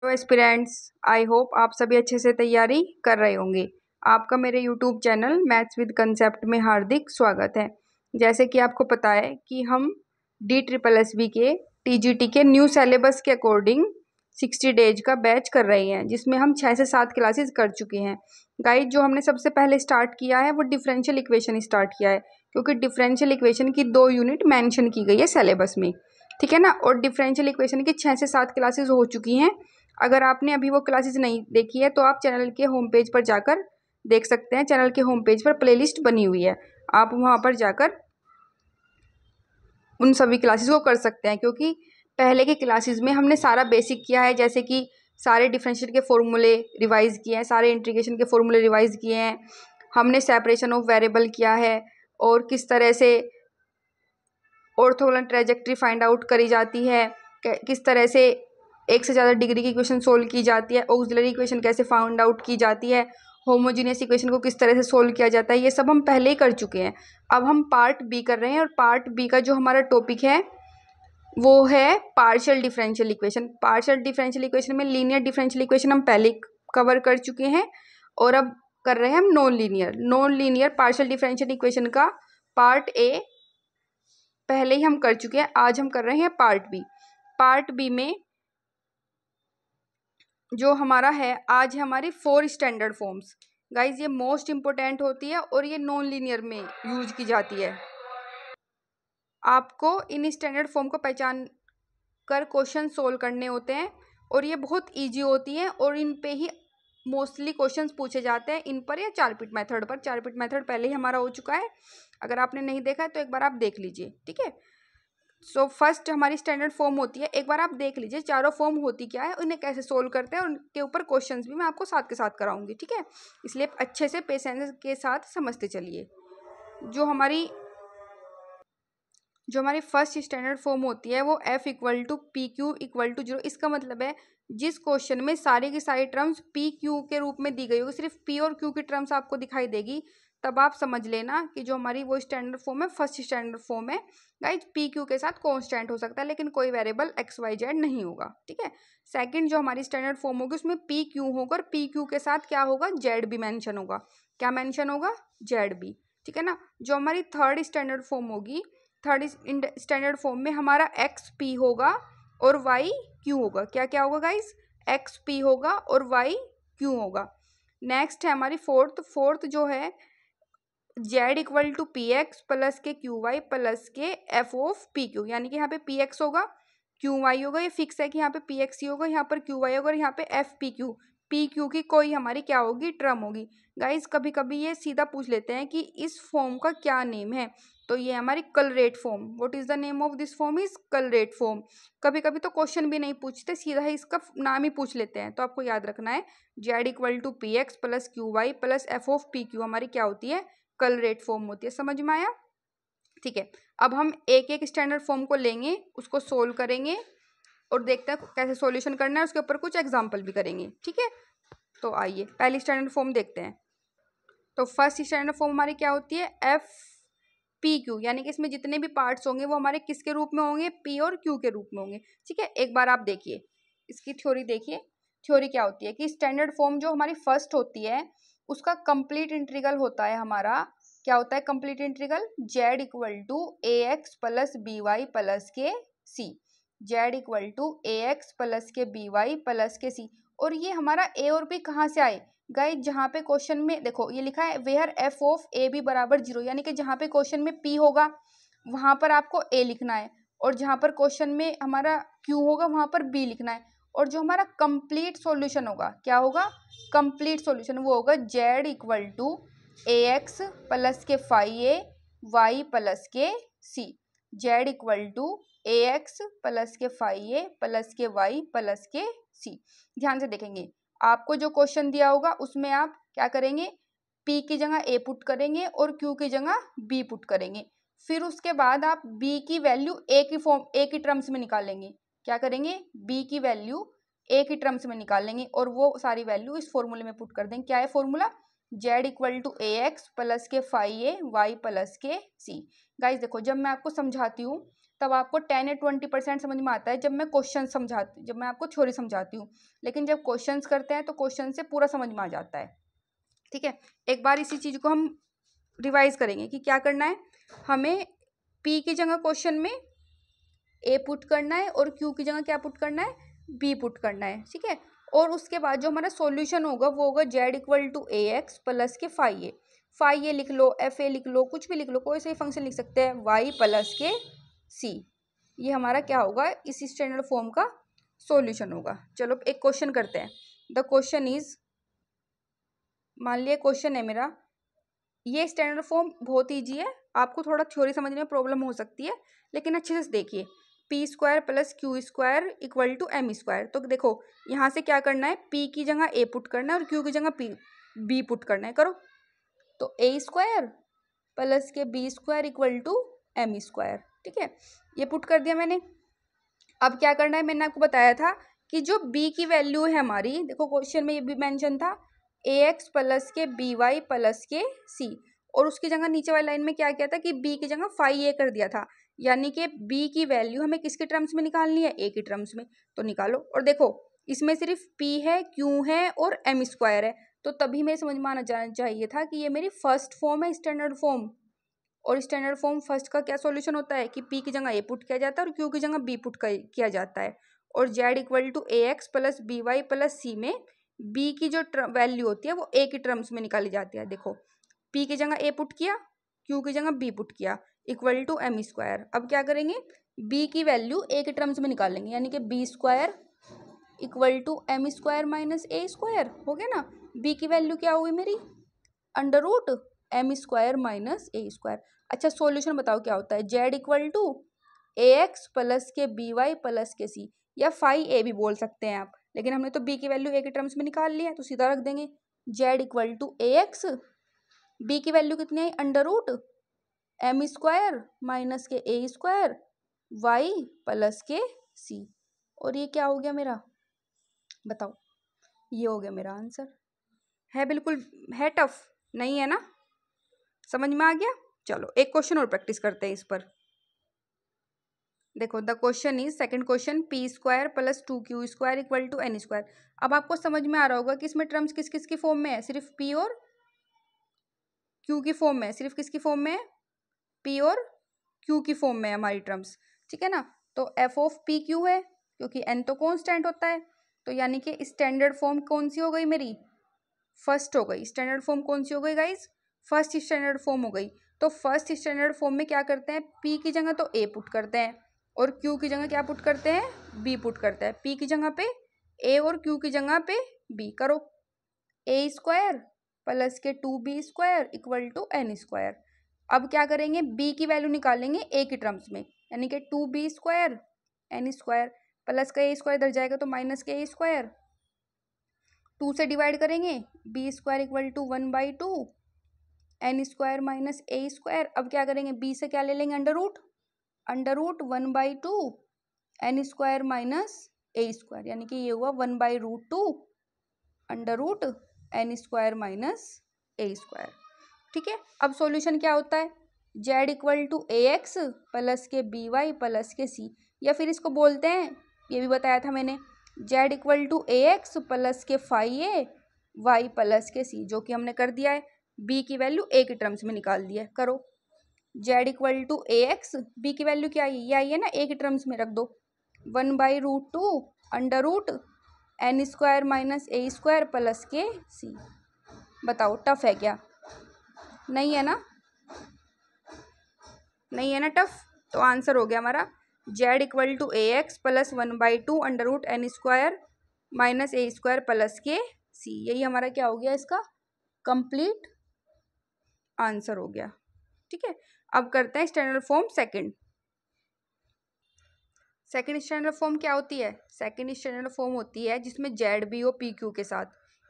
Hello aspirants, I hope आप सभी अच्छे से तैयारी कर रहे होंगे। आपका मेरे YouTube channel maths with concept में हार्दिक स्वागत है। जैसे कि आपको पता है कि हम DSSB के TGT के न्यू सिलेबस के अकॉर्डिंग 60 डेज का बैच कर रहे हैं, जिसमें हम 6 से 7 क्लासेस कर चुके हैं। गाइज, जो हमने सबसे पहले स्टार्ट किया है वो डिफरेंशियल इक्वेशन स्टार्ट किया है, क्योंकि डिफरेंशियल इक्वेशन की 2 यूनिट मेंशन की गई है सिलेबस में, ठीक है ना। और डिफरेंशियल इक्वेशन की 6 से 7 क्लासेस हो चुकी हैं। अगर आपने अभी वो क्लासेस नहीं देखी है तो आप चैनल के होम पेज पर जाकर देख सकते हैं। चैनल के होम पेज पर प्लेलिस्ट बनी हुई है, आप वहाँ पर जाकर उन सभी क्लासेस को कर सकते हैं। क्योंकि पहले के क्लासेस में हमने सारा बेसिक किया है, जैसे कि सारे डिफरेंशियल के फॉर्मूले रिवाइज किए हैं, सारे इंटीग्रेशन के फॉर्मूले रिवाइज किए हैं, हमने सेपरेशन ऑफ वेरिएबल किया है, और किस तरह से ऑर्थोगोनल ट्रेजेक्ट्री फाइंड आउट करी जाती है, किस तरह से एक से ज़्यादा डिग्री की इक्वेशन सोल्व की जाती है, ऑक्सिलरी इक्वेशन कैसे फाइंड आउट की जाती है, होमोजीनियस इक्वेशन को किस तरह से सोल्व किया जाता है, ये सब हम पहले ही कर चुके हैं। अब हम पार्ट बी कर रहे हैं, और पार्ट बी का जो हमारा टॉपिक है वो है partial differential equation. Partial differential equation में लीनियर डिफरेंशियल इक्वेशन हम पहले कवर कर चुके हैं, और अब कर रहे हैं हम non linear partial differential equation का पार्ट ए पहले ही हम कर चुके हैं। आज हम कर रहे हैं पार्ट बी। पार्ट बी में जो हमारा है आज है हमारी 4 स्टैंडर्ड फॉर्म्स। गाइज, ये मोस्ट इंपॉर्टेंट होती है और ये नॉन लीनियर में यूज की जाती है। आपको इन स्टैंडर्ड फॉर्म को पहचान कर क्वेश्चन सोल्व करने होते हैं, और ये बहुत इजी होती है, और इन पे ही मोस्टली क्वेश्चंस पूछे जाते हैं, इन पर या चारपिट मेथड पर। चारपिट मेथड पहले ही हमारा हो चुका है, अगर आपने नहीं देखा है तो एक बार आप देख लीजिए, ठीक है। सो फर्स्ट हमारी स्टैंडर्ड फॉर्म होती है, एक बार आप देख लीजिए चारों फॉर्म होती क्या है, उन्हें कैसे सोल्व करते हैं, उनके ऊपर क्वेश्चंस भी मैं आपको साथ के साथ कराऊंगी, ठीक है। इसलिए अच्छे से पेशेंस के साथ समझते चलिए। जो हमारी फर्स्ट स्टैंडर्ड फॉर्म होती है वो F=PQ=0। इसका मतलब है जिस क्वेश्चन में सारी की सारी टर्म्स PQ के रूप में दी गई होगी, सिर्फ P और Q की टर्म्स आपको दिखाई देगी, तब आप समझ लेना कि जो हमारी वो स्टैंडर्ड फॉर्म है फर्स्ट स्टैंडर्ड फॉर्म है। गाइज, PQ के साथ कॉन्स्टेंट हो सकता है, लेकिन कोई वेरिएबल XYZ नहीं होगा, ठीक है। सेकंड जो हमारी स्टैंडर्ड फॉर्म होगी उसमें PQ होगा, और PQ के साथ क्या होगा, Z भी मेंशन होगा। क्या मेंशन होगा, Z भी, ठीक है ना। जो हमारी थर्ड स्टैंडर्ड फॉर्म होगी, थर्ड स्टैंडर्ड फॉर्म में हमारा XP होगा और YQ होगा। क्या क्या होगा गाइस, XP होगा और YQ होगा। नेक्स्ट है हमारी फोर्थ जो है Z=PX प्लस के QY प्लस के F(PQ), यानी कि यहाँ पे PX होगा, QY होगा, ये फिक्स है कि यहाँ पे PX ही होगा, यहाँ पर QY होगा, और यहाँ पे FPQ। PQ की कोई हमारी क्या होगी, टर्म होगी। गाइज, कभी कभी ये सीधा पूछ लेते हैं कि इस फॉर्म का क्या नेम है, तो ये हमारी Clairaut form. What is the name of this form is कलरेट form. कभी कभी तो क्वेश्चन भी नहीं पूछते, सीधा ही इसका नाम ही पूछ लेते हैं, तो आपको याद रखना है Z=PX plus QY plus F(PQ) हमारी क्या होती है, कलरेट फॉर्म होती है। समझ में आया, ठीक है। अब हम एक एक स्टैंडर्ड फॉर्म को लेंगे, उसको सोल्व करेंगे, और देखते हैं कैसे सॉल्यूशन करना है, उसके ऊपर कुछ एग्जांपल भी करेंगे, ठीक है। तो आइए पहली स्टैंडर्ड फॉर्म देखते हैं। तो फर्स्ट स्टैंडर्ड फॉर्म हमारी क्या होती है, FPQ, यानी कि इसमें जितने भी पार्ट्स होंगे वो हमारे किसके रूप में होंगे, P और Q के रूप में होंगे, ठीक है। एक बार आप देखिए इसकी थ्योरी, देखिए थ्योरी क्या होती है कि स्टैंडर्ड फॉर्म जो हमारी फर्स्ट होती है उसका कंप्लीट इंटीग्रल होता है हमारा, क्या होता है complete integral, Z=AX plus BY plus के C। Z=AX प्लस के BY प्लस के C। और ये हमारा A और B कहाँ से आए गाइज, जहाँ पे क्वेश्चन में देखो ये लिखा है वेयर F(AB) = 0, यानी कि जहाँ पे क्वेश्चन में P होगा वहां पर आपको A लिखना है, और जहाँ पर क्वेश्चन में हमारा Q होगा वहां पर B लिखना है। और जो हमारा कंप्लीट सॉल्यूशन होगा, क्या होगा, कंप्लीट सॉल्यूशन वो होगा Z=AX प्लस के phi A Y प्लस के C। Z=AX प्लस के phi A प्लस के Y प्लस के C। ध्यान से देखेंगे, आपको जो क्वेश्चन दिया होगा उसमें आप क्या करेंगे, P की जगह A पुट करेंगे और Q की जगह B पुट करेंगे। फिर उसके बाद आप B की वैल्यू A की टर्म्स में निकालेंगे। क्या करेंगे, B की वैल्यू A की टर्म्स में निकालेंगे, और वो सारी वैल्यू इस फॉर्मूले में पुट कर देंगे। क्या है फॉर्मूला, Z=AX प्लस के phi A Y प्लस के C। गाइज देखो, जब मैं आपको समझाती हूँ तब आपको 10 या 20% समझ में आता है जब मैं आपको थ्योरी समझाती हूँ। लेकिन जब क्वेश्चंस करते हैं तो क्वेश्चन से पूरा समझ में आ जाता है। ठीक है, एक बार इसी चीज़ को हम रिवाइज करेंगे कि क्या करना है। हमें पी की जगह क्वेश्चन में ए पुट करना है और क्यू की जगह क्या पुट करना है, बी पुट करना है। ठीक है, और उसके बाद जो हमारा सॉल्यूशन होगा वो होगा Z equal to A X plus K phi A. Phi A लिख लो, एफ ए लिख लो, कुछ भी लिख लो, कोई सा ही फंक्शन लिख सकते हैं, वाई प्लस के सी। ये हमारा क्या होगा, इस स्टैंडर्ड फॉर्म का सॉल्यूशन होगा। चलो एक क्वेश्चन करते हैं। द क्वेश्चन इज, मान लिया क्वेश्चन है मेरा, ये स्टैंडर्ड फॉर्म बहुत ईजी है, आपको थोड़ा थ्योरी समझने में प्रॉब्लम हो सकती है, लेकिन अच्छे से देखिए। P square plus Q square equal to M square. तो देखो यहाँ से क्या करना है, पी की जगह ए पुट करना है और क्यू की जगह बी पुट करना है। करो, तो ए स्क्वायर प्लस के B square equal to M square. ठीक है, ये पुट कर दिया मैंने। अब क्या करना है, मैंने आपको बताया था कि जो बी की वैल्यू है हमारी, देखो क्वेश्चन में ये भी मेंशन था, ए एक्स प्लस के बी वाई प्लस के सी, और उसकी जगह नीचे वाली लाइन में क्या किया था कि बी की जगह फाई ए कर दिया था। यानी कि बी की वैल्यू हमें किसके टर्म्स में निकालनी है, ए के टर्म्स में। तो निकालो, और देखो इसमें सिर्फ पी है, क्यू है और एम स्क्वायर है, तो तभी मेरे समझ में आना चाहिए था कि ये मेरी फर्स्ट फॉर्म है, स्टैंडर्ड फॉर्म। और स्टैंडर्ड फॉर्म फर्स्ट का क्या सॉल्यूशन होता है कि पी की जगह ए पुट किया जाता है और क्यू की जगह बी पुट किया जाता है। और Z equal to A X plus B Y plus C में बी की जो वैल्यू होती है वो ए की टर्म्स में निकाली जाती है। देखो पी की जगह ए पुट किया, क्यू की जगह बी पुट किया, इक्वल टू एम स्क्वायर। अब क्या करेंगे, बी की वैल्यू ए के टर्म्स में निकालेंगे, यानी कि B square equal to M square minus A square. हो गया ना, बी की वैल्यू क्या हुई मेरी, under root M square minus A square. अच्छा सॉल्यूशन बताओ क्या होता है, Z equal to A X plus के बी वाई प्लस के सी, या फाई ए भी बोल सकते हैं आप, लेकिन हमने तो बी की वैल्यू ए के टर्म्स में निकाल लिया है तो सीधा रख देंगे Z equal to A X, B की वैल्यू कितनी आई, under root M square minus के ए स्क्वायर वाई प्लस के सी। और ये क्या हो गया मेरा, बताओ, ये हो गया मेरा आंसर। है बिल्कुल, है टफ नहीं है ना, समझ में आ गया। चलो एक क्वेश्चन और प्रैक्टिस करते हैं इस पर। देखो the question is, second question, P square plus 2q square equal to N square. अब आपको समझ में आ रहा होगा कि इसमें टर्म्स किस किस की फॉर्म में है, सिर्फ पी और क्यू की फॉर्म में है। सिर्फ किसकी फॉर्म में है, पी और क्यू की फॉर्म में है हमारी टर्म्स। ठीक है ना, तो एफ ऑफ पी क्यू है, क्योंकि एन तो कॉन्स्टेंट होता है, तो यानी कि स्टैंडर्ड फॉर्म कौन सी हो गई मेरी, फर्स्ट हो गई। स्टैंडर्ड फॉर्म कौन सी हो गई गाइज, फर्स्ट स्टैंडर्ड फॉर्म हो गई। तो फर्स्ट स्टैंडर्ड फॉर्म में क्या करते हैं, पी की जगह तो ए पुट करते हैं और क्यू की जगह क्या पुट करते हैं, बी पुट करते हैं। पी की जगह पे ए और क्यू की जगह पे बी। करो, ए square plus K 2b square equal to N square. अब क्या करेंगे, बी की वैल्यू निकालेंगे ए की टर्म्स में, यानी कि 2b square N square plus का ए स्क्वायर इधर जाएगा तो माइनस के ए स्क्वायर, 2 से डिवाइड करेंगे, B square equal to 1/2 N square minus A square. अब क्या करेंगे, बी से क्या ले लेंगे, under root 1/2 N square minus A square, यानी कि ये हुआ 1/√2 under root N square minus A square. ठीक है, अब सॉल्यूशन क्या होता है, Z equal to A X plus के बी वाई प्लस के सी, या फिर इसको बोलते हैं, ये भी बताया था मैंने, Z equal to A X plus K phi A Y plus के सी, जो कि हमने कर दिया है। बी की वैल्यू ए के टर्म्स में निकाल दिया है। करो, Z equal to A X, B की वैल्यू क्या आई, ये आई है ना, ए के टर्म्स में रख दो, 1/√2 under root N square minus A square plus के सी। बताओ टफ है क्या, नहीं है ना, नहीं है ना टफ। तो आंसर हो गया हमारा Z equal to A X plus 1/2 under root N square minus A square plus के सी। यही हमारा क्या हो गया, इसका कंप्लीट आंसर हो गया। ठीक है, अब करते हैं standard form second. Second standard form क्या होती है, सेकंड स्टैंडर्ड फॉर्म होती है जिसमें जेड भी हो पी क्यू के साथ।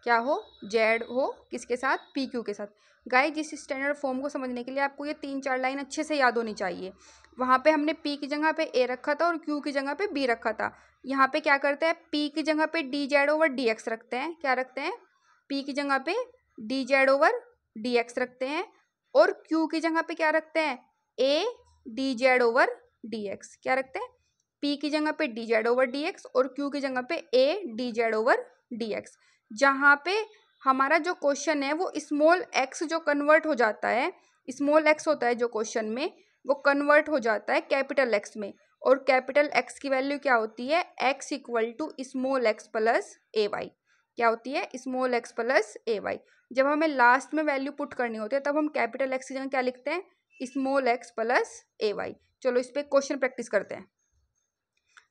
क्या हो, जेड हो किसके साथ, पी क्यू के साथ। गाइस जिस स्टैंडर्ड फॉर्म को समझने के लिए आपको ये 3-4 लाइन अच्छे से याद होनी चाहिए। वहाँ पे हमने पी की जगह पे ए रखा था और क्यू की जगह पे बी रखा था। यहाँ पे क्या करते हैं, पी की जगह पे D Z over D x रखते हैं। क्या रखते हैं, पी की जगह पे D Z over D x रखते हैं, और क्यू की जगह पे क्या रखते हैं, ए D Z over D X. क्या रखते हैं, पी की जगह पे D Z over D X और क्यू की जगह पे A D Z over D x. जहाँ पे हमारा जो क्वेश्चन है वो स्मॉल एक्स जो कन्वर्ट हो जाता है, स्मॉल एक्स होता है जो क्वेश्चन में, वो कन्वर्ट हो जाता है कैपिटल एक्स में। और कैपिटल एक्स की वैल्यू क्या होती है, X equal to small X plus A Y. क्या होती है, small X plus A Y. जब हमें लास्ट में वैल्यू पुट करनी होती है तब हम कैपिटल एक्स की जगह क्या लिखते हैं, small X plus A Y. चलो इस पे क्वेश्चन प्रैक्टिस करते हैं।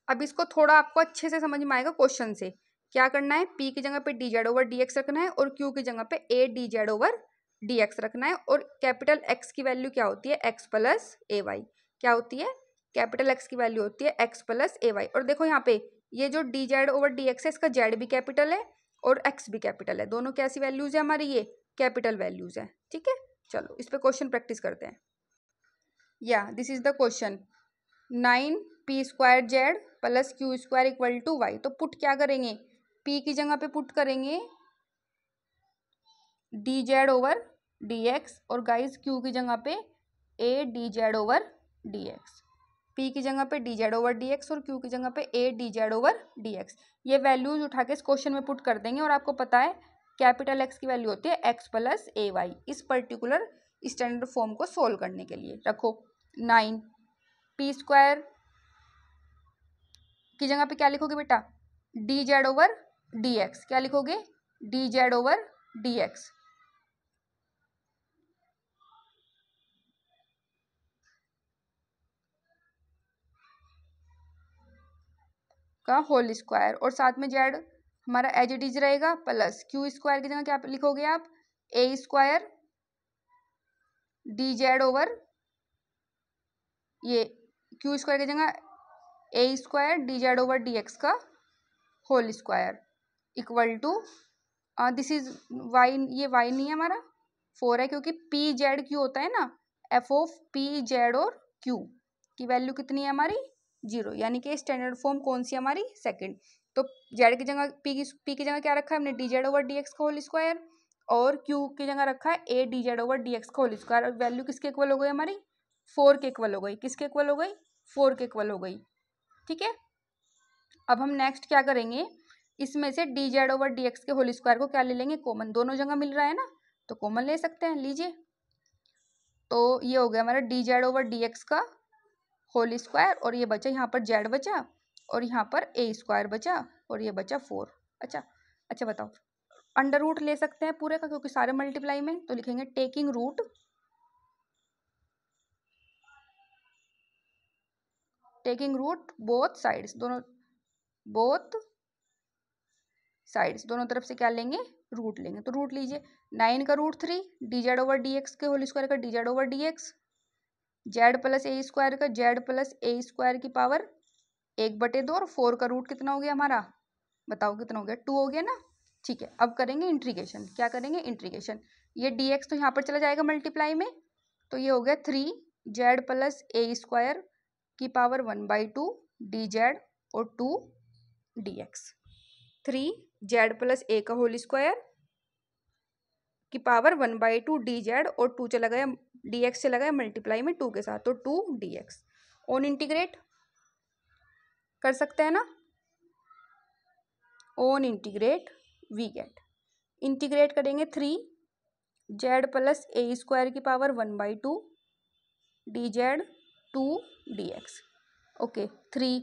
अब इसको थोड़ा आपको अच्छे से समझ में आएगा क्वेश्चन से। क्या करना है, पी की जगह पे D Z over D x रखना है और क्यू की जगह पे A D Z over D x रखना है। और कैपिटल एक्स की वैल्यू क्या होती है, एक्स प्लस ए वाई। क्या होती है, कैपिटल एक्स की वैल्यू होती है एक्स प्लस ए वाई। और देखो यहाँ पे ये जो D Z over D x है, इसका जेड भी कैपिटल है और एक्स भी कैपिटल है। दोनों कैसी वैल्यूज है हमारी, ये कैपिटल वैल्यूज है। ठीक है, चलो इस पे क्वेश्चन प्रैक्टिस करते हैं। या this is the question, 9p square Z plus Q square equal to Y. तो पुट क्या करेंगे, p की जगह पे पुट करेंगे D Z over D X और गाइस क्यू की जगह पे A D Z over D X. P की जगह पे D Z over D X और क्यू की जगह पे A D Z over D X. ये वैल्यूज उठा के इस क्वेश्चन में पुट कर देंगे। और आपको पता है कैपिटल एक्स की वैल्यू होती है एक्स प्लस ए वाई, इस पर्टिकुलर स्टैंडर्ड फॉर्म को सोल्व करने के लिए। रखो 9p स्क्वायर की जगह पे क्या लिखोगे बेटा, D Z over D X. क्या लिखोगे, D Z over D X का होल स्क्वायर और साथ में जेड हमारा एज इट इज रहेगा प्लस क्यू स्क्वायर की जगह क्या लिखोगे आप, A square D Z over, ये क्यू स्क्वायर की जगह A square D Z over D X का whole square equal to this is Y. ये वाई नहीं है हमारा, 4 है क्योंकि पी जेड क्यू होता है ना, एफ ऑफ पी जेड और क्यू की वैल्यू कितनी है हमारी, 0। यानी कि स्टैंडर्ड फॉर्म कौन सी हमारी, सेकंड। तो जेड की जगह पी की जगह क्या रखा है हमने, D Z over D X का होल स्क्वायर और क्यू की जगह रखा है ए D Z over D X का होल स्क्वायर। और वैल्यू किसके इक्वल हो गई हमारी, 4 के इक्वल हो गई। किसके इक्वल हो गई, 4 के इक्वल हो गई। ठीक है, अब हम नेक्स्ट क्या करेंगे, इसमें से D Z over D X के होल स्क्वायर को क्या ले लेंगे, कॉमन। दोनों जगह मिल रहा है ना तो कॉमन ले सकते हैं, लीजिए। तो ये हो गया हमारा D Z over D X का होल स्क्वायर और ये बचा यहाँ पर जेड बचा और यहाँ पर ए स्क्वायर बचा और ये बचा 4। अच्छा बताओ, अंडर रूट ले सकते हैं पूरे का क्योंकि सारे मल्टीप्लाई में, तो लिखेंगे टेकिंग रूट बोथ साइड्स, दोनों तरफ से क्या लेंगे, रूट लेंगे। तो रूट लीजिए, 9 का root 3 D Z over D X के होल स्क्वायर का D Z over D X, Z plus A square का जेड प्लस ए स्क्वायर की पावर 1/2 और 4 का रूट कितना हो गया हमारा, बताओ कितना हो गया, 2 हो गया ना। ठीक है, अब करेंगे इंट्रीगेशन। क्या करेंगे, इंट्रीगेशन। ये डी एक्स तो यहाँ पर चला जाएगा मल्टीप्लाई में, तो ये हो गया 3 जेड प्लस ए स्क्वायर की पावर 1/2 डी जेड और 2 D x. 3 Z plus A का होल स्क्वायर की पावर 1/2 डी जेड और 2 चला गया डी एक्स चला गया मल्टीप्लाई में 2 के साथ, तो 2 डी एक्स। ऑन इंटीग्रेट कर सकते हैं ना, on integrate we get, integrate करेंगे 3 जेड प्लस ए स्क्वायर की power 1/2 D Z 2 D X. Okay 3।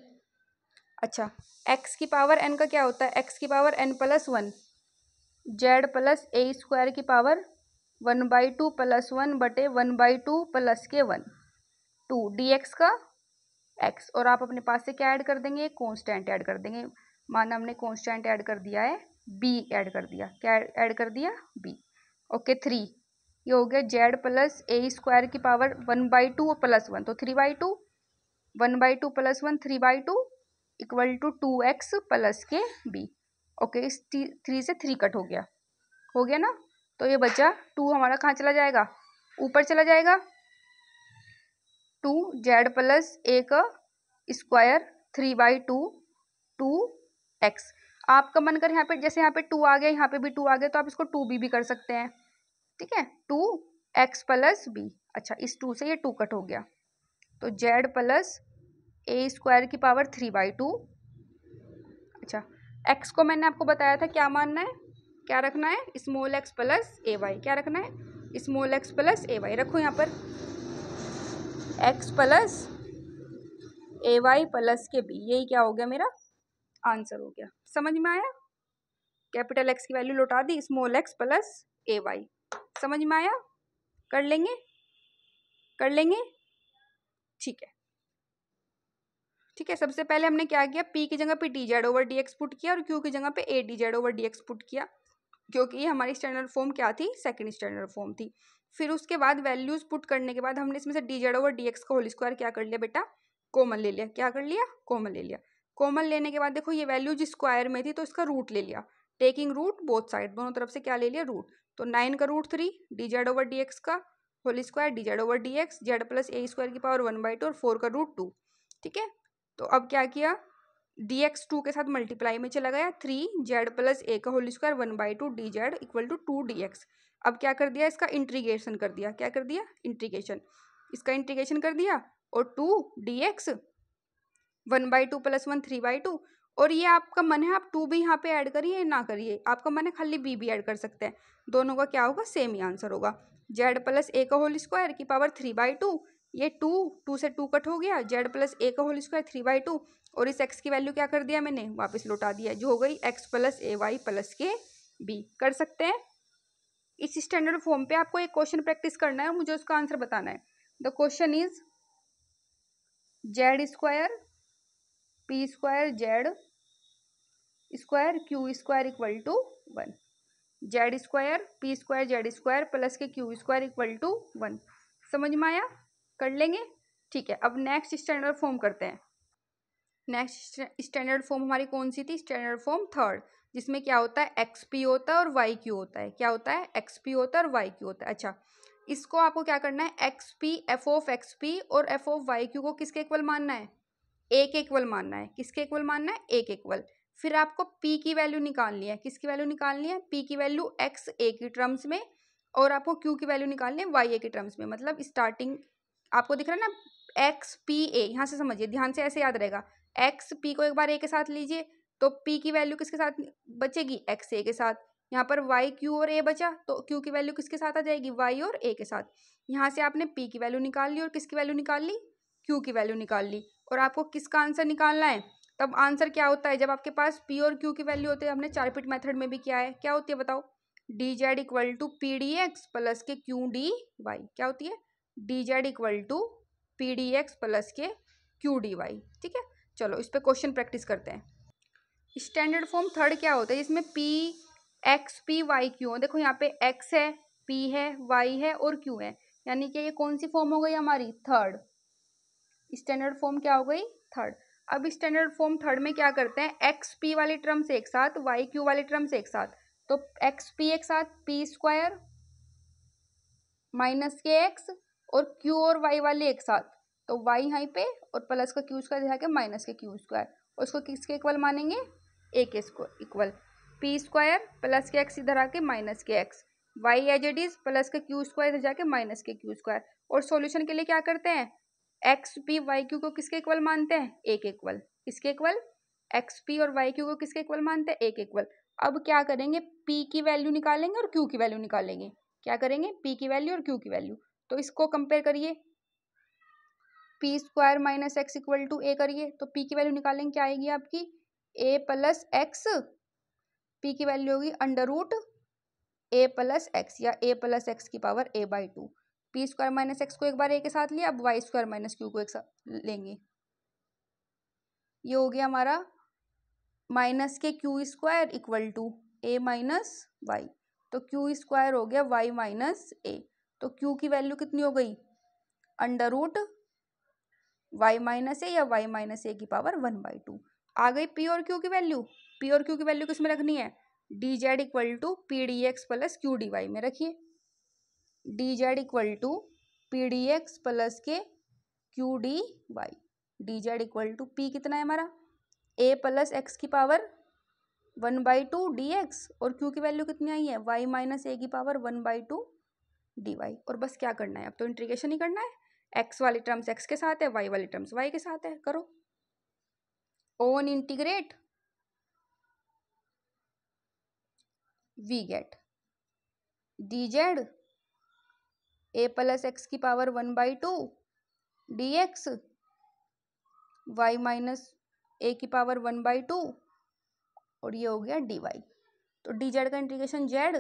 अच्छा, एक्स की पावर एन का क्या होता है, एक्स की power N plus 1 Z plus A square की पावर 1/2 प्लस 1/1/2 प्लस के 1 2 डी एक्स का एक्स। और आप अपने पास से क्या ऐड कर देंगे, कांस्टेंट ऐड कर देंगे। माना हमने कांस्टेंट ऐड कर दिया है, बी ऐड कर दिया, क्या ऐड कर दिया, बी। ओके 3, ये हो गया जेड प्लस ए स्क्वायर की पावर 1/2 प्लस 1, तो 3/2 1/2 प्लस 1 3/2 इक्वल टू 2x प्लस के बी। ओके, इस 3 से 3 कट हो गया ना। तो ये बचा 2 हमारा कहाँ चला जाएगा, ऊपर चला जाएगा। 2 जेड प्लस ए का स्क्वायर 3/2 2x। आपका मन कर यहाँ पे, जैसे यहाँ पे 2 आ गया, यहाँ पे भी 2 आ गया, तो आप इसको 2b भी कर सकते हैं। ठीक है, 2x प्लस बी। अच्छा, इस 2 से ये 2 कट हो गया, तो जेड प्लस ए स्क्वायर की पावर 3/2। अच्छा, एक्स को मैंने आपको बताया था क्या मानना है, क्या रखना है, small X plus A Y. क्या रखना है, small X plus A Y. रखो यहाँ पर x plus A Y plus के बी, यही क्या हो गया मेरा आंसर हो गया। समझ में आया, कैपिटल एक्स की वैल्यू लौटा दी, small X plus A Y. समझ में आया, कर लेंगे, कर लेंगे, ठीक है। ठीक है, सबसे पहले हमने क्या किया, पी की जगह पे D Z over D x put किया और क्यू की जगह पे A D Z over D x put किया, क्योंकि ये हमारी स्टैंडर्ड फॉर्म क्या थी, सेकंड स्टैंडर्ड फॉर्म थी। फिर उसके बाद वैल्यूज पुट करने के बाद हमने इसमें से D Z over D X का होल स्क्वायर क्या कर लिया बेटा, कॉमन ले लिया। क्या कर लिया, कॉमन ले लिया। कॉमन लेने के बाद देखो ये वैल्यू जिस स्क्वायर में थी तो इसका रूट ले लिया, टेकिंग रूट बोथ साइड, दोनों तरफ से क्या ले लिया, रूट। तो 9 का root 3, D Z over D X का whole square, D Z over D X, Z plus A square की पावर 1/2 और 4 का रूट 2। ठीक है, तो अब क्या किया, डी एक्स 2 के साथ मल्टीप्लाई में चला गया, 3 जेड प्लस ए का whole square 1/2 D Z equal to 2 D X. अब क्या कर दिया, इसका इंटीग्रेशन कर दिया। क्या कर दिया, इंटीग्रेशन, इसका इंटीग्रेशन कर दिया, और 2 डी एक्स 1/2 प्लस 1 3/2। और ये आपका मन है आप 2 भी यहाँ पे ऐड करिए ना करिए, आपका मन है खाली बी भी ऐड कर सकते हैं, दोनों का क्या होगा, सेम ही आंसर होगा। जेड प्लस ए का होल स्क्वायर की पावर 3/2, ये 2 से 2 कट हो गया, जेड प्लस ए का होल स्क्वायर 3/2, और इस एक्स की वैल्यू क्या कर दिया मैंने, वापस लौटा दिया, जो हो गई x plus A Y plus के बी। कर सकते हैं। इस स्टैंडर्ड फॉर्म पे आपको एक क्वेश्चन प्रैक्टिस करना है और मुझे उसका आंसर बताना है। The question is Z square P square Z square Q square equal to 1। Z square P square Z square plus के क्यू स्क्वायर इक्वल टू 1। समझ में आया, कर लेंगे, ठीक है। अब नेक्स्ट स्टैंडर्ड फॉर्म करते हैं। नेक्स्ट स्टैंडर्ड फॉर्म हमारी कौन सी थी, स्टैंडर्ड फॉर्म थर्ड, जिसमें क्या होता है, एक्स पी होता है और वाई क्यू होता है। क्या होता है, एक्स पी होता है और वाई क्यू होता है। अच्छा, इसको आपको क्या करना है, x P F of x P और एफ ऑफ वाई क्यू को किसके इक्वल मानना है, एक इक्वल मानना है। किसके इक्वल मानना है, एक इक्वल। फिर आपको p की वैल्यू निकालनी है, किसकी वैल्यू निकालनी है, p की वैल्यू x a की टर्म्स में, और आपको q की वैल्यू निकालनी है y a की टर्म्स में। मतलब स्टार्टिंग आपको दिख रहा है ना, x p a, यहाँ से समझिए, ध्यान से ऐसे याद रहेगा, x p को एक बार a के साथ लीजिए तो p की वैल्यू किसके साथ बचेगी, x a के साथ। यहाँ पर y q और a बचा तो q की वैल्यू किसके साथ आ जाएगी, y और a के साथ। यहाँ से आपने p की वैल्यू निकाल ली और किसकी वैल्यू निकाल ली, q की वैल्यू निकाल ली। और आपको किसका आंसर निकालना है, तब आंसर क्या होता है, जब आपके पास p और q की वैल्यू होती है, हमने 4 पिट मेथड में भी किया है, क्या होती है बताओ, D Z equal to P D X plus के क्यू डी वाई। क्या होती है, D Z equal to P D X plus के क्यू डी वाई। ठीक है, चलो इस पर क्वेश्चन प्रैक्टिस करते हैं। स्टैंडर्ड फॉर्म थर्ड क्या होता है, जिसमें P X P Y Q, देखो यहाँ पे एक्स है, पी है, वाई है और क्यू है, यानी कि ये कौन सी फॉर्म हो गई हमारी, थर्ड। स्टैंडर्ड फॉर्म क्या हो गई, थर्ड। अब स्टैंडर्ड फॉर्म थर्ड में क्या करते हैं, एक्स पी वाली टर्म्स एक साथ, वाई क्यू वाली टर्म्स एक साथ। तो एक्स पी एक साथ पी स्क्वायर माइनस के एक्स, और क्यू और वाई वाले एक साथ, तो वाई यहाँ पे और प्लस का क्यू स्क्वायर दिखा के माइनस के क्यू स्क्वायर, और उसको किसके इक्वल मानेंगे, ए के इक्वल। पी स्क्वायर प्लस के एक्स इधर आके माइनस के X, Y as it is plus के क्यू स्क्वायर इधर जाके माइनस के क्यू स्क्वायर। और सॉल्यूशन के लिए क्या करते हैं, एक्स पी वाई क्यू को किसके इक्वल मानते हैं, एक इक्वल। किसके इक्वल, एक्स पी और वाई क्यू को किसके इक्वल मानते हैं, एक इक्वल। अब क्या करेंगे, पी की वैल्यू निकालेंगे और क्यू की वैल्यू निकालेंगे। क्या करेंगे, पी की वैल्यू और क्यू की वैल्यू। तो इसको कंपेयर करिए, P square minus X equal to A करिए, तो पी की वैल्यू निकालेंगे, क्या आएगी आपकी, ए प्लस एक्स, पी की वैल्यू होगी under root A plus X, या ए प्लस एक्स की power a/2। P square minus X को एक बार ए के साथ लिया, अब वाई स्क्वायर माइनस क्यू को एक साथ लेंगे, ये हो गया हमारा माइनस के Q square equal to A minus Y. तो क्यू स्क्वायर हो गया वाई माइनस ए, तो क्यू की वैल्यू कितनी हो गई, अंडर रूट वाई माइनस ए या वाई माइनस ए की पावर 1/2। आ गई पी और क्यू की वैल्यू। पी और क्यू की वैल्यू किस में रखनी है, D Z equal to P D X plus Q D Y में रखिए, D Z equal to P D X plus के Q D Y. D Z equal to P कितना है हमारा, ए प्लस एक्स की पावर 1/2 डी एक्स, और Q की value कितनी आई है, वाई माइनस ए की पावर 1/2 डी वाई। और बस क्या करना है, अब तो इंटीग्रेशन ही करना है, एक्स वाली टर्म्स एक्स के साथ है, वाई वाली टर्म्स वाई के साथ है। करो on integrate, we get D Z A plus X की power 1/2 D X Y minus A की पावर 1/2 और ये हो गया डी वाई। तो डी जेड का इंटीग्रेशन जेड,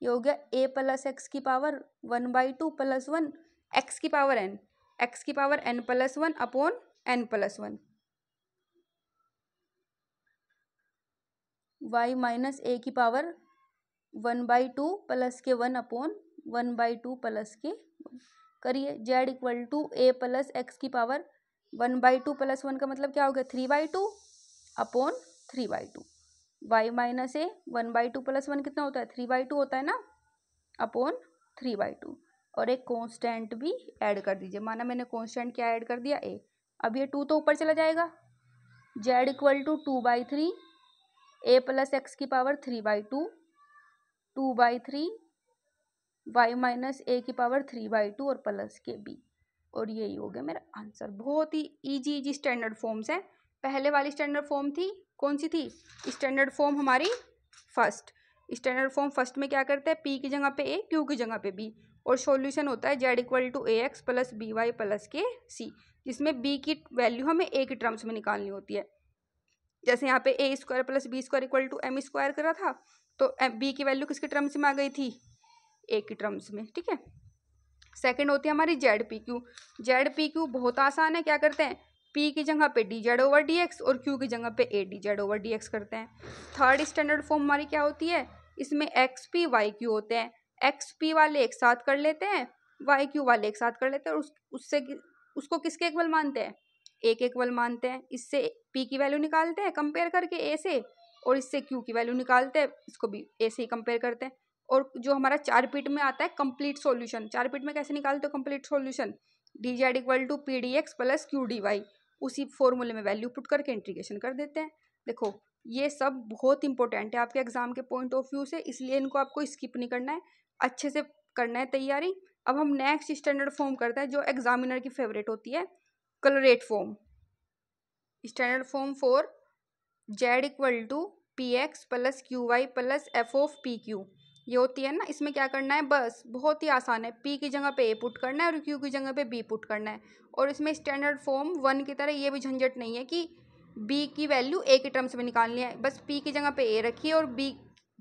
ये हो गया ए प्लस एक्स की पावर 1/2 प्लस 1 एक्स की पावर एन, एक्स की power N plus 1 upon N plus 1 Y minus A की पावर 1/2 प्लस के 1 अपॉन 1/2 प्लस के 1। करिए Z equal to A plus X की पावर 1/2 प्लस 1 का मतलब क्या हो गया 3/2 upon 3/2 Y minus A 1/2 plus 1 कितना होता है 3/2 होता है ना, अपॉन 3/2 और एक कांस्टेंट भी ऐड कर दीजिए। माना मैंने कांस्टेंट क्या ऐड कर दिया ए, अब ये 2 तो ऊपर चला जाएगा। Z equal to 2/3 A plus X की पावर 3/2 2/3 वाई माइनस ए की पावर 3/2 और प्लस के बी, और यही हो गया मेरा आंसर। बहुत ही इजी स्टैंडर्ड फॉर्म्स है। पहले वाली स्टैंडर्ड फॉर्म थी कौन सी थी, स्टैंडर्ड फॉर्म हमारी फर्स्ट। स्टैंडर्ड फॉर्म फर्स्ट में क्या करते हैं, पी की जगह पे ए, क्यू की जगह पे बी, और सॉल्यूशन होता है Z equal to A X plus B Y plus के सी, जिसमें बी की वैल्यू हमें ए की टर्म्स में निकालनी होती है। जैसे यहाँ पे A square plus B square equal to M square करा था, तो बी की वैल्यू किसके टर्म्स में आ गई थी, ए की टर्म्स में। ठीक है, सेकंड होती है हमारी Z P Q. Z P Q बहुत आसान है, क्या करते हैं पी की जगह पे D Z over D X और क्यू की जगह पे A D Z over D x करते हैं। थर्ड स्टैंडर्ड फॉर्म हमारी क्या होती है, इसमें एक्स पी वाई क्यू होते हैं। एक्स पी वाले एक साथ कर लेते हैं, वाई क्यू वाले एक साथ कर लेते हैं, और उससे उसको किसके इक्वल मानते हैं, एक इक्वल मानते हैं। इससे पी की वैल्यू निकालते हैं कंपेयर करके ए से, और इससे क्यू की वैल्यू निकालते हैं, इसको भी ए से ही कंपेयर करते हैं। और जो हमारा 4 पीट में आता है कंप्लीट सॉल्यूशन, 4 पीट में कैसे निकालते हो complete solution, D Z equal to P D X plus Q D Y, उसी फॉर्मूले में वैल्यू पुट करके इंटीग्रेशन कर देते हैं। देखो ये सब बहुत इंपॉर्टेंट है आपके एग्जाम के पॉइंट ऑफ व्यू से, इसलिए इनको आपको स्किप नहीं करना है, अच्छे से करना है तैयारी। अब हम नेक्स्ट स्टैंडर्ड फॉर्म करते हैं जो एग्जामिनर की फेवरेट होती है, Clairaut form. Standard form for Z equal to P X plus Q Y plus F of P Q, ये होती है ना। इसमें क्या करना है, बस बहुत ही आसान है, पी की जगह पे ए पुट करना है और क्यू की जगह पे बी पुट करना है। और इसमें स्टैंडर्ड फॉर्म 1 की तरह ये भी झंझट नहीं है कि बी की वैल्यू ए के टर्म्स में निकालनी है, बस पी की जगह पे ए रखिए और बी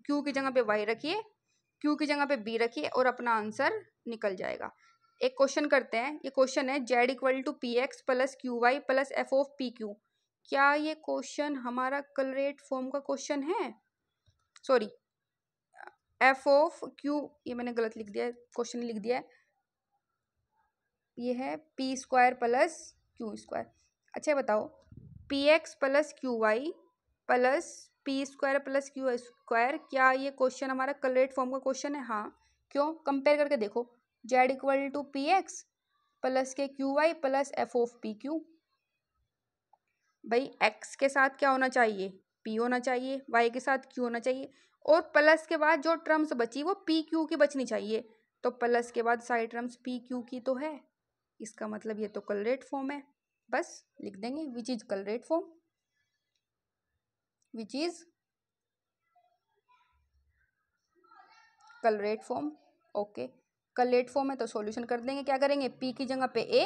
क्यू की जगह पे वाई रखिए, क्यू की जगह पे बी रखिए और अपना आंसर निकल जाएगा। एक क्वेश्चन करते हैं, ये क्वेश्चन है Z equal to P X plus Q Y plus F of P Q. क्या ये क्वेश्चन हमारा कलरेट फॉर्म का क्वेश्चन है, सॉरी एफ ऑफ क्यू, ये मैंने गलत लिख दिया है, क्वेश्चन लिख दिया है, ये है P square plus Q square. अच्छा बताओ P X plus Q Y plus P square plus Q square, क्या ये क्वेश्चन हमारा कलरेट फॉर्म का क्वेश्चन है, हाँ। क्यों, कंपेयर करके देखो, Z equal to P X plus के Q Y plus F of P Q. भाई एक्स के साथ क्या होना चाहिए, पी होना चाहिए, वाई के साथ क्यू होना चाहिए, और प्लस के बाद जो टर्म्स बची वो पी क्यू की बचनी चाहिए। तो प्लस के बाद सारी टर्म्स पी क्यू की तो है, इसका मतलब ये तो कलरेट फॉर्म है। बस लिख देंगे which is कलरेट form, which is कलरेट form. Okay, correct form है तो सॉल्यूशन कर देंगे, क्या करेंगे पी की जगह पे ए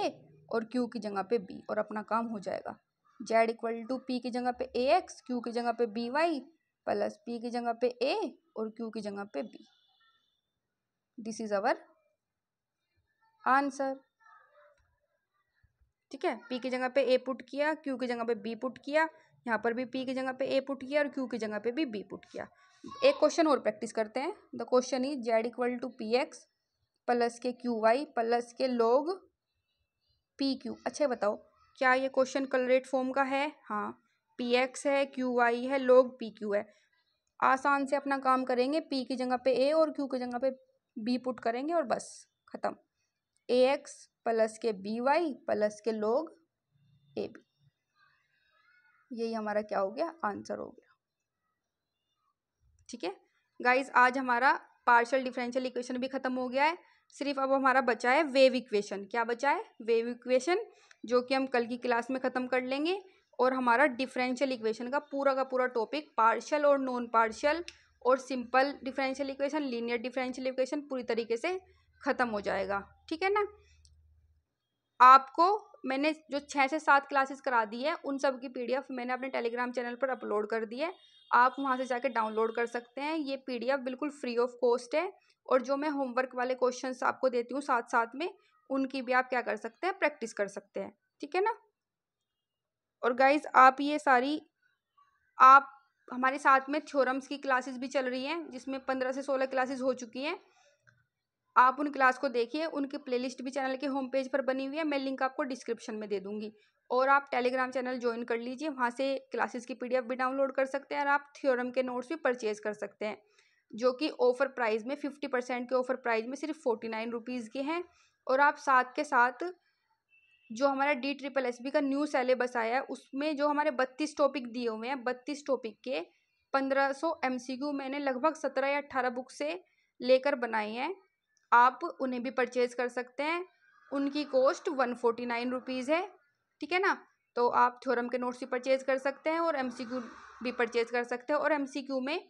और क्यू की जगह पे बी, और अपना काम हो जाएगा। जेड इक्वल टू पी की जगह पे ए एक्स, क्यू की जगह पे बी वाई प्लस पी की जगह पे ए और क्यू की जगह पे B, this is our answer. ठीक है, पी की जगह पे ए पुट किया, क्यू की जगह पे बी पुट किया, यहाँ पर भी पी की जगह पे ए पुट किया और क्यू की जगह पे भी बी पुट किया। एक क्वेश्चन और प्रैक्टिस करते हैं, the question is Z equal to P X plus के क्यू वाई प्लस के लॉग पी क्यू। अच्छा बताओ क्या ये क्वेश्चन कलरेट फॉर्म का है, हाँ। पी एक्स है, क्यू वाई है, लॉग पी क्यू है। आसान से अपना काम करेंगे, पी की जगह पे ए और क्यू की जगह पे बी पुट करेंगे और बस खत्म। ए एक्स प्लस के बी वाई प्लस के लॉग ए बी, यही हमारा क्या हो गया, आंसर हो गया। ठीक है गाइज, आज हमारा पार्शियल डिफरेंशियल इक्वेशन भी खत्म हो गया है। सिर्फ अब हमारा बचा है वेव इक्वेशन। क्या बचा है? वेव इक्वेशन, जो कि हम कल की क्लास में ख़त्म कर लेंगे। और हमारा डिफरेंशियल इक्वेशन का पूरा टॉपिक, पार्शियल और नॉन पार्शियल और simple differential equation, linear differential equation पूरी तरीके से ख़त्म हो जाएगा। ठीक है ना? आपको मैंने जो 6 से 7 क्लासेस करा दी है उन सब की पीडीएफ मैंने अपने टेलीग्राम चैनल पर अपलोड कर दी है। आप वहाँ से जाकर डाउनलोड कर सकते हैं। ये पीडीएफ बिल्कुल फ्री ऑफ कॉस्ट है। और जो मैं होमवर्क वाले क्वेश्चंस आपको देती हूँ साथ साथ में, उनकी भी आप क्या कर सकते हैं, प्रैक्टिस कर सकते हैं। ठीक है ना? और गाइज आप ये सारी, आप हमारे साथ में थ्योरम्स की क्लासेस भी चल रही हैं, जिसमें 15 से 16 क्लासेस हो चुकी हैं। आप उन क्लास को देखिए, उनकी प्लेलिस्ट भी चैनल के होम पेज पर बनी हुई है, मैं लिंक आपको डिस्क्रिप्शन में दे दूंगी। और आप टेलीग्राम चैनल ज्वाइन कर लीजिए, वहाँ से क्लासेस की पीडीएफ भी डाउनलोड कर सकते हैं और आप थ्योरम के नोट्स भी परचेज कर सकते हैं, जो कि ऑफर प्राइस में 50% के ऑफर प्राइस में सिर्फ 49 रुपीज़ के हैं। और आप साथ के साथ जो हमारा DSSB का न्यू सिलेबस आया है, उसमें जो हमारे 32 टॉपिक दिए हुए हैं, 32 टॉपिक के 1500 MCQ मैंने लगभग 17 या 18 बुक से लेकर बनाए हैं। आप उन्हें भी परचेज कर सकते हैं। उनकी कॉस्ट 149 रुपीज़ है। ठीक है ना? तो आप थ्योरम के नोट्स भी परचेज कर सकते हैं और MCQ भी परचेज कर सकते हैं। और MCQ में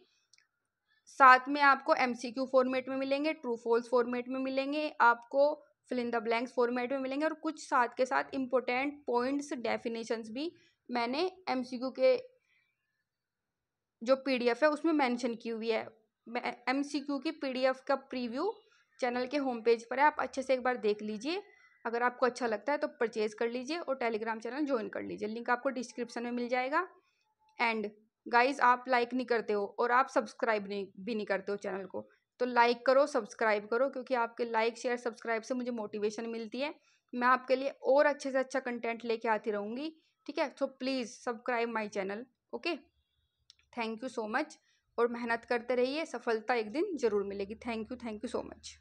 साथ में आपको MCQ फॉर्मेट में मिलेंगे, ट्रू फॉल्स फॉर्मेट में मिलेंगे, आपको fill in the blanks format में मिलेंगे, और कुछ साथ के साथ इम्पोर्टेंट पॉइंट्स, डेफिनेशंस भी मैंने MCQ के जो पीडीएफ है उसमें मेंशन की हुई है। MCQ की पीडीएफ का प्रीव्यू चैनल के होम पेज पर है, आप अच्छे से एक बार देख लीजिए। अगर आपको अच्छा लगता है तो परचेज कर लीजिए और टेलीग्राम चैनल ज्वाइन कर लीजिए, लिंक आपको डिस्क्रिप्शन में मिल जाएगा। एंड गाइज आप लाइक नहीं करते हो और आप सब्सक्राइब भी नहीं करते हो चैनल को, तो लाइक करो, सब्सक्राइब करो, क्योंकि आपके लाइक शेयर सब्सक्राइब से मुझे मोटिवेशन मिलती है। मैं आपके लिए और अच्छे से अच्छा कंटेंट लेके आती रहूँगी। ठीक है? तो please subscribe my channel. Okay, thank you so much. और मेहनत करते रहिए, सफलता एक दिन ज़रूर मिलेगी। Thank you so much.